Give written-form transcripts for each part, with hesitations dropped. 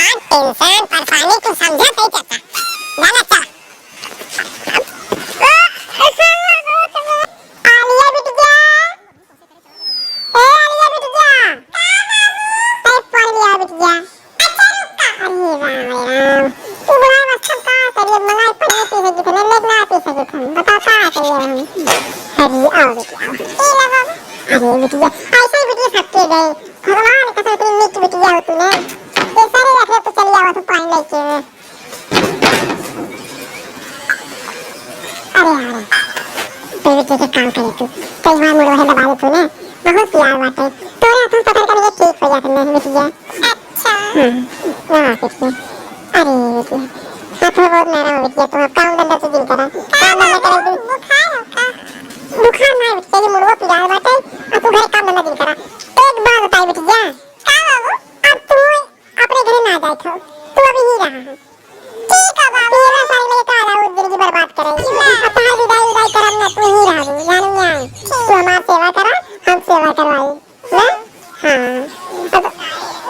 इंसान परेशानी को समझा नहीं चाहता। जाना चाह आलिया बिटिया, ए आलिया बिटिया, ए पालिया बिटिया। अरे राम, तू बड़ा अच्छा था तेरी मलाई पनीर पी सकी थे, लेना पी सकी थी, बता था तेरी हम। अरे आओ बिटिया, ए लगा। अरे बिटिया, ऐसे बिटिया थक गई। भगवान का तो नीच बिटिया हो तूने। ये सारे रख ले तो चली आवा तू पानी लेके। अरे यार, तेरे के काम करे तू। कई बार मुड़ो है दबा दे तूने। बहुत प्यार बात है। तोरे हाथों पकड़ कर ये ठीक हो जाता है बिटिया। अच्छा। हाँ बिटिया। अरे बिटिया, हाथों बहुत नरम हो बिटिया। तू काम धंधा से दिन करा। काम धंधा करे तू। बुखार हो का? बुखार नहीं बिटिया, ये मुड़ो प्यार बात है। अब तू घर काम धंधा दिन करा। एक बात बताई बिटिया। क्या बाबू? अब तू अपने घर ना जाए तो तू अभी ही रहा है। ठीक है बाबू। तेरा साल में तो आला उस जिंदगी बर्बाद करेगी। अब तार विदाई करम ना तू ही रहा है। जानू ना तू हमारी सेवा करा, हम सेवा करवाई ना। हाँ अब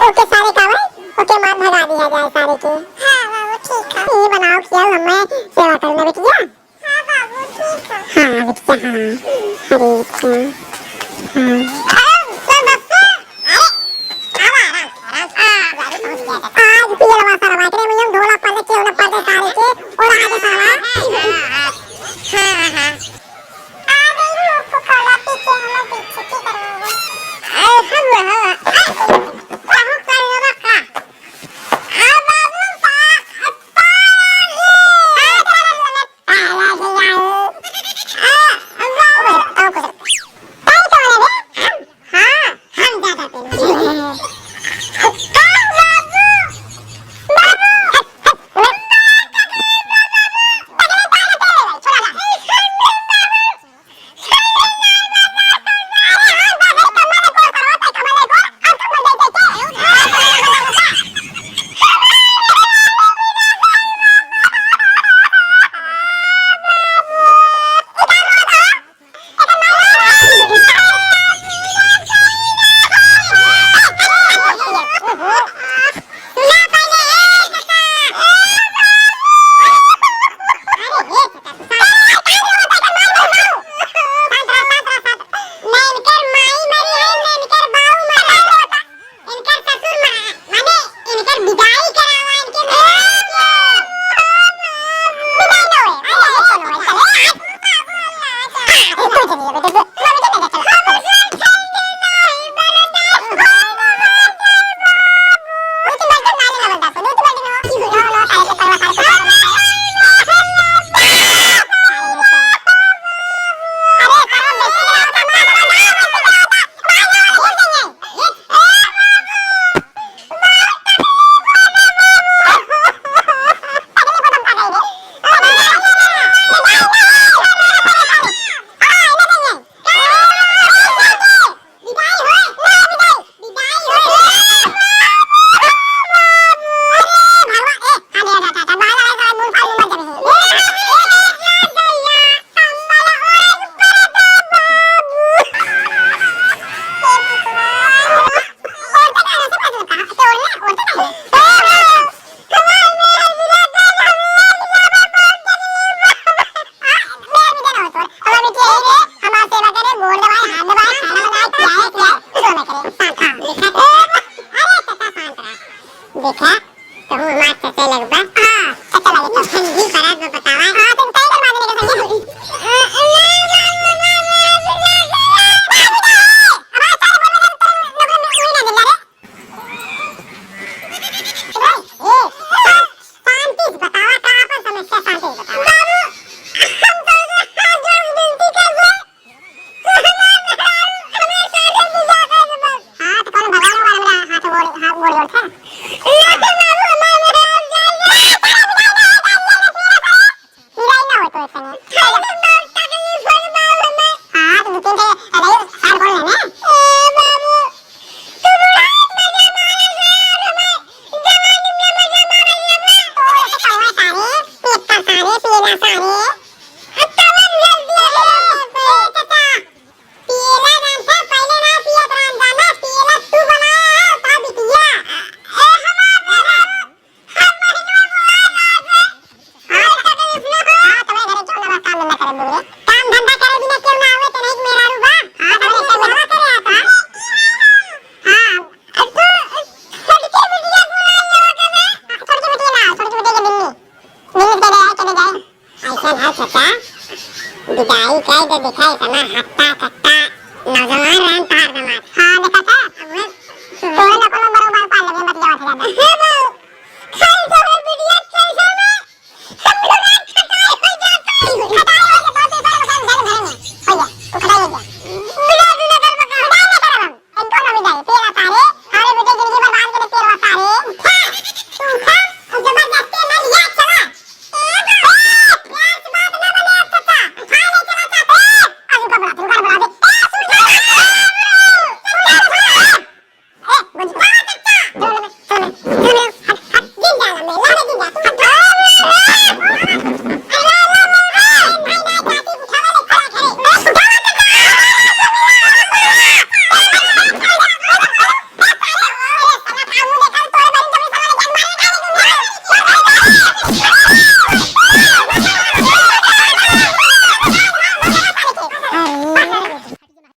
ओके सारे कावे ओके मार भगा दिया जाए सारे के। हाँ बाबू ठीक है। ये बनाओ किया हमें सेवा करना बिटिया। हाँ बाबू ठीक है। हाँ बिटिया हाँ। अरे बिटिया हाँ। आज पिया लवा सारा बाकरे में हम ढोला पाले के उन पाले सारे के और आगे सारा हां आ गई हूं को काला पीछे हम पीछे की करोगे हम काहू करोगे का आ बाबू पा पिला सारे हत्तावन जल्दी चाचा पिला जानता पहले ना पिया तरान जाना पिला तू बनाया ता बिटिया ए हमारा हम महीनों बुला हां तब इसने हां तुम्हारे घरे क्यों ना काम धंधा करे बोले काम धंधा करे बिना क्यों ना आवे तो नहीं मेरा रूबा हां तब इसने मेरा करे आता हां अब तो छोटी बिटिया बुलाया छोटी बिटिया ना छोटी बिटिया के बिन्नी नींद दे रहा है चले जाए ऐसा ना चाचा बिदाई कह दे दिखाई तना हत्ता कट्टा नौजवान